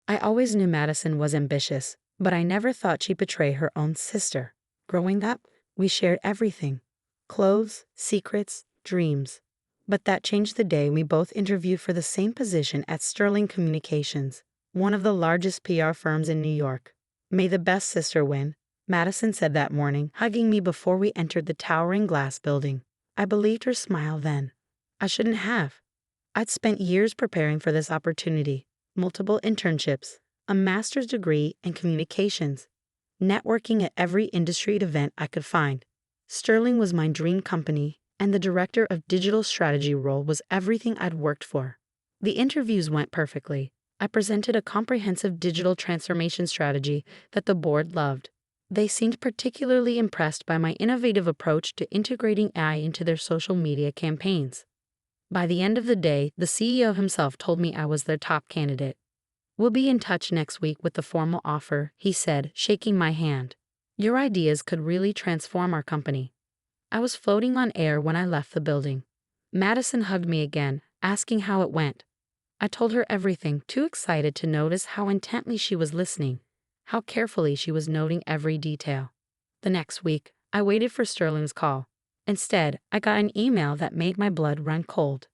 I always knew Madison was ambitious, but I never thought she'd betray her own sister. Growing up, we shared everything: clothes, secrets, dreams. But that changed the day we both interviewed for the same position at Sterling Communications, one of the largest PR firms in New York. May the best sister win, Madison said that morning, hugging me before we entered the towering glass building. I believed her smile then. I shouldn't have. I'd spent years preparing for this opportunity: multiple internships, a master's degree in communications, networking at every industry event I could find. Sterling was my dream company, and the director of digital strategy role was everything I'd worked for. The interviews went perfectly. I presented a comprehensive digital transformation strategy that the board loved. They seemed particularly impressed by my innovative approach to integrating AI into their social media campaigns. By the end of the day, the CEO himself told me I was their top candidate. "We'll be in touch next week with the formal offer," he said, shaking my hand. "Your ideas could really transform our company." I was floating on air when I left the building. Madison hugged me again, asking how it went. I told her everything, too excited to notice how intently she was listening, how carefully she was noting every detail. The next week, I waited for Sterling's call. Instead, I got an email that made my blood run cold.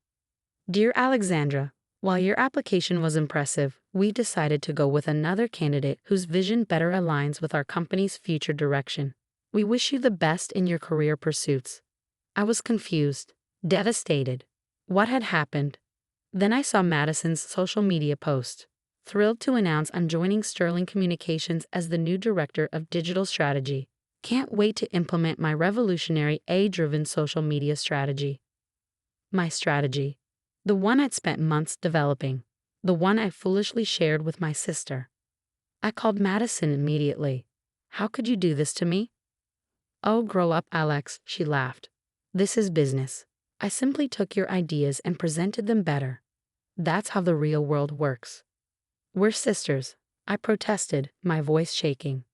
"Dear Alexandra, while your application was impressive, we decided to go with another candidate whose vision better aligns with our company's future direction. We wish you the best in your career pursuits." I was confused, devastated. What had happened? Then I saw Madison's social media post. "Thrilled to announce I'm joining Sterling Communications as the new director of digital strategy. Can't wait to implement my revolutionary AI-driven social media strategy." My strategy. The one I'd spent months developing. The one I foolishly shared with my sister. I called Madison immediately. "How could you do this to me?" "Oh, grow up, Alex," she laughed. "This is business. I simply took your ideas and presented them better. That's how the real world works." "We're sisters," I protested, my voice shaking.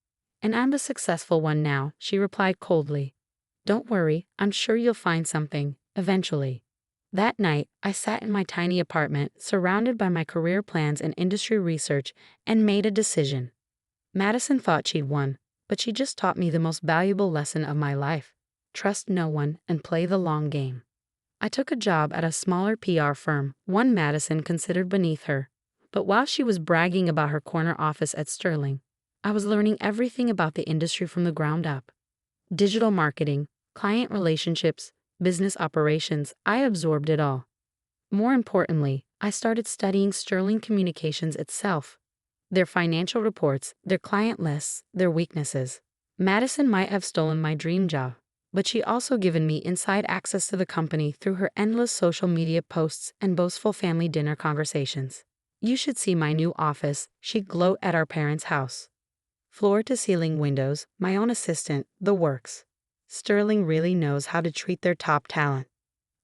"And I'm a successful one now," she replied coldly. "Don't worry, I'm sure you'll find something, eventually." That night, I sat in my tiny apartment, surrounded by my career plans and industry research, and made a decision. Madison thought she'd won, but she just taught me the most valuable lesson of my life: trust no one and play the long game. I took a job at a smaller PR firm, one Madison considered beneath her. But while she was bragging about her corner office at Sterling, I was learning everything about the industry from the ground up. Digital marketing, client relationships, business operations, I absorbed it all. More importantly, I started studying Sterling Communications itself. Their financial reports, their client lists, their weaknesses. Madison might have stolen my dream job, but she also given me inside access to the company through her endless social media posts and boastful family dinner conversations. "You should see my new office," she'd gloat at our parents' house. "Floor-to-ceiling windows, my own assistant, the works. Sterling really knows how to treat their top talent."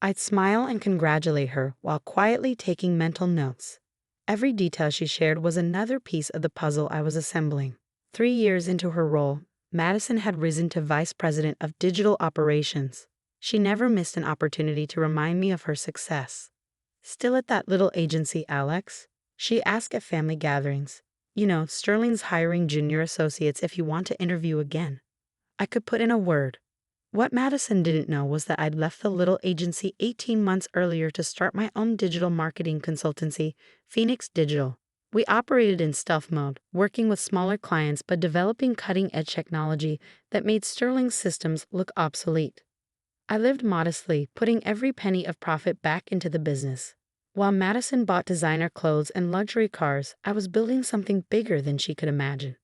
I'd smile and congratulate her while quietly taking mental notes. Every detail she shared was another piece of the puzzle I was assembling. 3 years into her role, Madison had risen to vice president of digital operations. She never missed an opportunity to remind me of her success. "Still at that little agency, Alex?" she asked at family gatherings. "You know, Sterling's hiring junior associates if you want to interview again." I could put in a word. What Madison didn't know was that I'd left the little agency 18 months earlier to start my own digital marketing consultancy, Phoenix Digital. We operated in stealth mode, working with smaller clients but developing cutting-edge technology that made Sterling's systems look obsolete. I lived modestly, putting every penny of profit back into the business. While Madison bought designer clothes and luxury cars, I was building something bigger than she could imagine.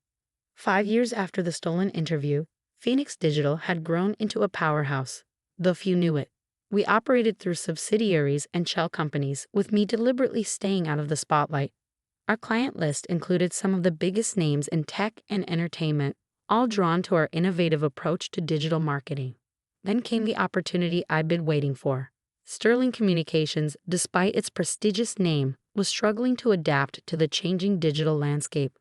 5 years after the stolen interview, Phoenix Digital had grown into a powerhouse, though few knew it. We operated through subsidiaries and shell companies, with me deliberately staying out of the spotlight. Our client list included some of the biggest names in tech and entertainment, all drawn to our innovative approach to digital marketing. Then came the opportunity I'd been waiting for. Sterling Communications, despite its prestigious name, was struggling to adapt to the changing digital landscape.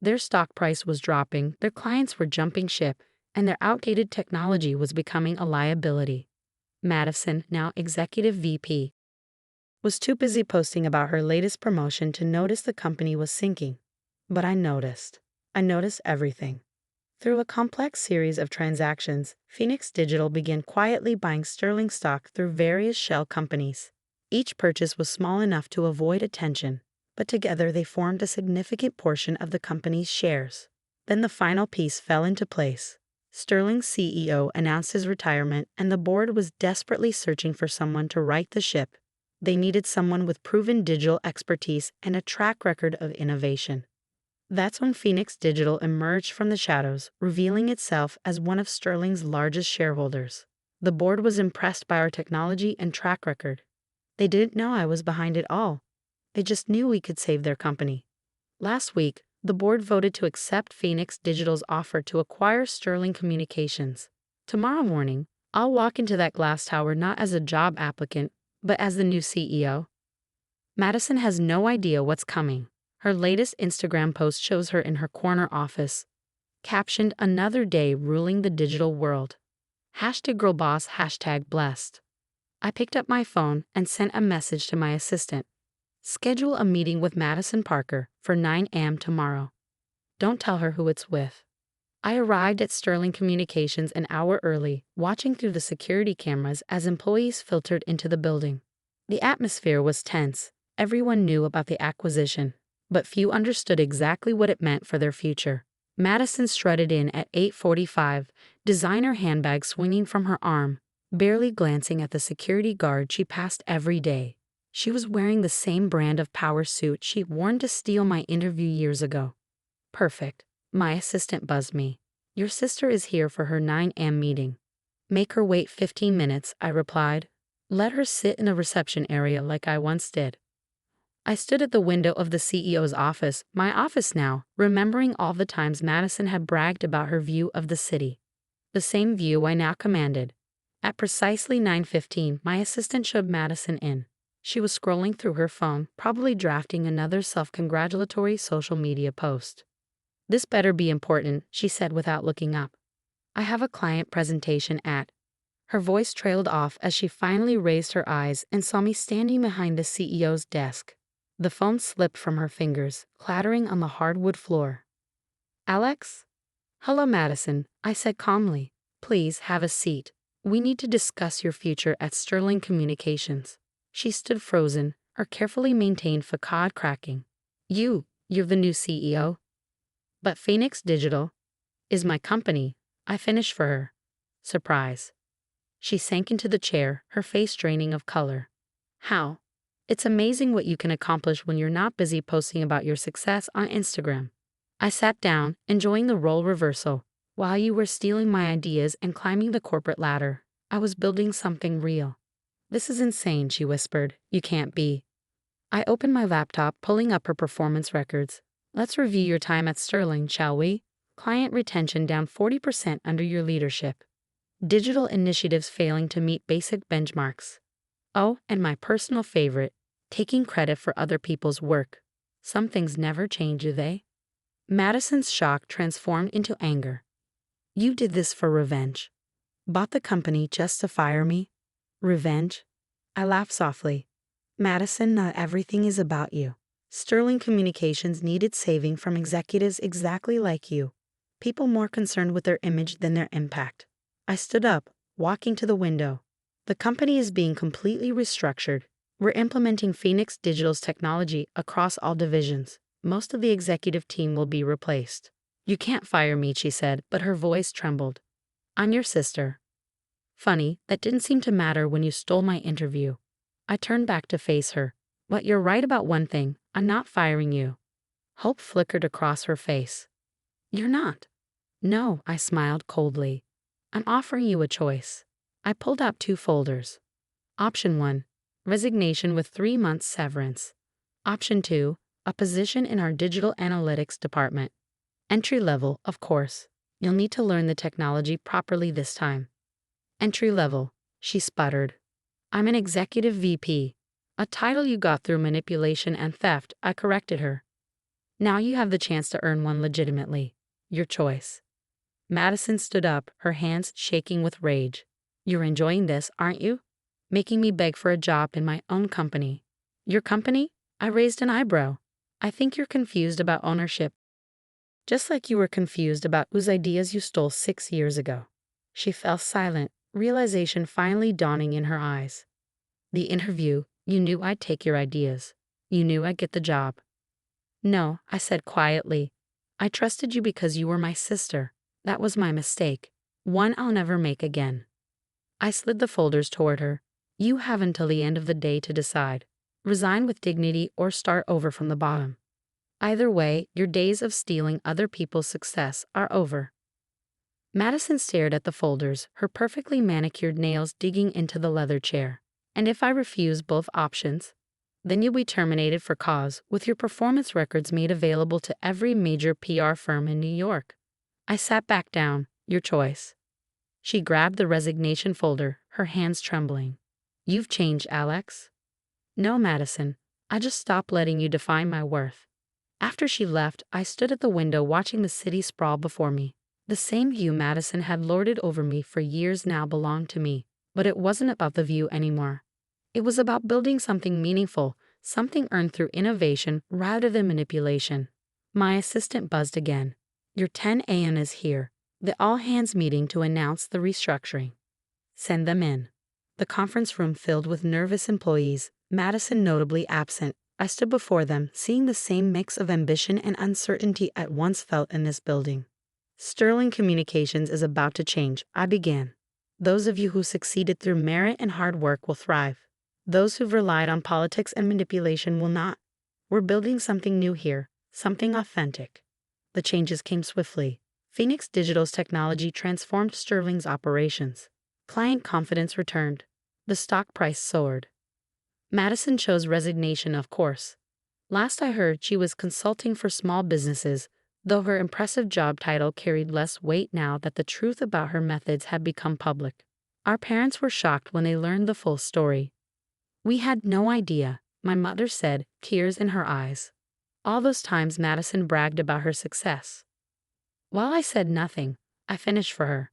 Their stock price was dropping, their clients were jumping ship, and their outdated technology was becoming a liability. Madison, now executive VP, was too busy posting about her latest promotion to notice the company was sinking. But I noticed. I noticed everything. Through a complex series of transactions, Phoenix Digital began quietly buying sterling stock through various shell companies. Each purchase was small enough to avoid attention, but together they formed a significant portion of the company's shares. Then the final piece fell into place. Sterling's CEO announced his retirement, and the board was desperately searching for someone to right the ship. They needed someone with proven digital expertise and a track record of innovation. That's when Phoenix Digital emerged from the shadows, revealing itself as one of Sterling's largest shareholders. The board was impressed by our technology and track record. They didn't know I was behind it all. They just knew we could save their company. Last week, the board voted to accept Phoenix Digital's offer to acquire Sterling Communications. Tomorrow morning, I'll walk into that glass tower not as a job applicant, but as the new CEO. Madison has no idea what's coming. Her latest Instagram post shows her in her corner office, captioned "Another day ruling the digital world." #girlboss, #blessed. I picked up my phone and sent a message to my assistant. Schedule a meeting with Madison Parker for 9 a.m. tomorrow. Don't tell her who it's with. I arrived at Sterling Communications an hour early, watching through the security cameras as employees filtered into the building. The atmosphere was tense. Everyone knew about the acquisition, but few understood exactly what it meant for their future. Madison strutted in at 8:45, designer handbag swinging from her arm, barely glancing at the security guard she passed every day. She was wearing the same brand of power suit she'd worn to steal my interview years ago. Perfect. My assistant buzzed me. Your sister is here for her 9 a.m. meeting. Make her wait 15 minutes, I replied. Let her sit in the reception area like I once did. I stood at the window of the CEO's office, my office now, remembering all the times Madison had bragged about her view of the city. The same view I now commanded. At precisely 9:15, my assistant showed Madison in. She was scrolling through her phone, probably drafting another self-congratulatory social media post. This better be important, she said without looking up. I have a client presentation at. Her voice trailed off as she finally raised her eyes and saw me standing behind the CEO's desk. The phone slipped from her fingers, clattering on the hardwood floor. Alex? Hello, Madison, I said calmly. Please have a seat. We need to discuss your future at Sterling Communications. She stood frozen, her carefully maintained facade cracking. You're the new CEO? But Phoenix Digital is my company, I finished for her. Surprise. She sank into the chair, her face draining of color. How? It's amazing what you can accomplish when you're not busy posting about your success on Instagram. I sat down, enjoying the role reversal. While you were stealing my ideas and climbing the corporate ladder, I was building something real. This is insane, she whispered. You can't be. I opened my laptop, pulling up her performance records. Let's review your time at Sterling, shall we? Client retention down 40% under your leadership. Digital initiatives failing to meet basic benchmarks. Oh, and my personal favorite, taking credit for other people's work. Some things never change, do they? Madison's shock transformed into anger. You did this for revenge. Bought the company just to fire me? Revenge? I laughed softly. Madison, not everything is about you. Sterling Communications needed saving from executives exactly like you. People more concerned with their image than their impact. I stood up, walking to the window. The company is being completely restructured. We're implementing Phoenix Digital's technology across all divisions. Most of the executive team will be replaced. You can't fire me, she said, but her voice trembled. I'm your sister. Funny, that didn't seem to matter when you stole my interview. I turned back to face her. But you're right about one thing, I'm not firing you. Hope flickered across her face. You're not. No, I smiled coldly. I'm offering you a choice. I pulled out 2 folders. Option 1, resignation with 3 months severance. Option 2, a position in our digital analytics department. Entry level, of course. You'll need to learn the technology properly this time. Entry level, she sputtered. I'm an executive VP. A title you got through manipulation and theft, I corrected her. Now you have the chance to earn one legitimately. Your choice. Madison stood up, her hands shaking with rage. You're enjoying this, aren't you? Making me beg for a job in my own company. Your company? I raised an eyebrow. I think you're confused about ownership. Just like you were confused about whose ideas you stole 6 years ago. She fell silent, realization finally dawning in her eyes. The interview, you knew I'd take your ideas. You knew I'd get the job. No, I said quietly. I trusted you because you were my sister. That was my mistake. One I'll never make again. I slid the folders toward her. You have until the end of the day to decide. Resign with dignity or start over from the bottom. Either way, your days of stealing other people's success are over. Madison stared at the folders, her perfectly manicured nails digging into the leather chair. And if I refuse both options, then you'll be terminated for cause, with your performance records made available to every major PR firm in New York. I sat back down. Your choice. She grabbed the resignation folder, her hands trembling. You've changed, Alex. No, Madison. I just stopped letting you define my worth. After she left, I stood at the window watching the city sprawl before me. The same view Madison had lorded over me for years now belonged to me, but it wasn't about the view anymore. It was about building something meaningful, something earned through innovation rather than manipulation. My assistant buzzed again. Your 10 a.m. is here. The all-hands meeting to announce the restructuring. Send them in. The conference room filled with nervous employees, Madison notably absent. I stood before them, seeing the same mix of ambition and uncertainty I once felt in this building. Sterling Communications is about to change, I began. Those of you who succeeded through merit and hard work will thrive. Those who've relied on politics and manipulation will not. We're building something new here, something authentic. The changes came swiftly. Phoenix Digital's technology transformed Sterling's operations. Client confidence returned. The stock price soared. Madison chose resignation, of course. Last I heard, she was consulting for small businesses, though her impressive job title carried less weight now that the truth about her methods had become public. Our parents were shocked when they learned the full story. We had no idea, my mother said, tears in her eyes. All those times Madison bragged about her success. While I said nothing, I finished for her.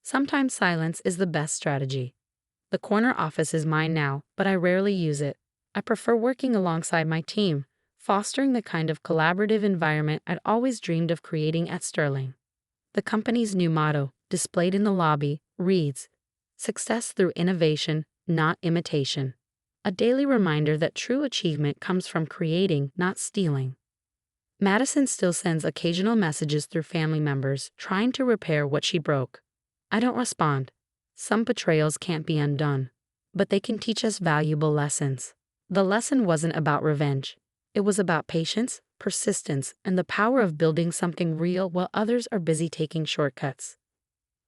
Sometimes silence is the best strategy. The corner office is mine now, but I rarely use it. I prefer working alongside my team, fostering the kind of collaborative environment I'd always dreamed of creating at Sterling. The company's new motto, displayed in the lobby, reads, "Success through innovation, not imitation." A daily reminder that true achievement comes from creating, not stealing. Madison still sends occasional messages through family members, trying to repair what she broke. I don't respond. Some betrayals can't be undone, but they can teach us valuable lessons. The lesson wasn't about revenge. It was about patience, persistence, and the power of building something real while others are busy taking shortcuts.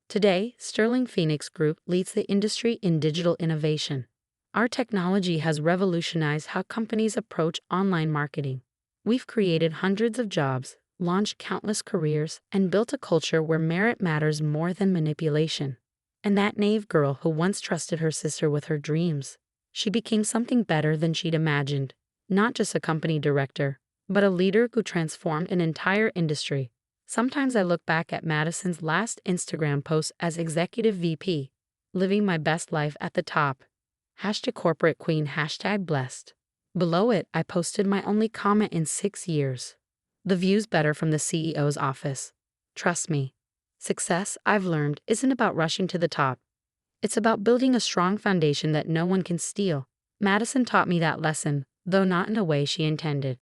Today, Sterling Phoenix Group leads the industry in digital innovation. Our technology has revolutionized how companies approach online marketing. We've created hundreds of jobs, launched countless careers, and built a culture where merit matters more than manipulation. And that naive girl who once trusted her sister with her dreams, she became something better than she'd imagined. Not just a company director, but a leader who transformed an entire industry. Sometimes I look back at Madison's last Instagram post as Executive VP, living my best life at the top. #corporate_queen, #blessed. Below it, I posted my only comment in 6 years. The view's better from the CEO's office. Trust me. Success, I've learned, isn't about rushing to the top. It's about building a strong foundation that no one can steal. Madison taught me that lesson, though not in a way she intended.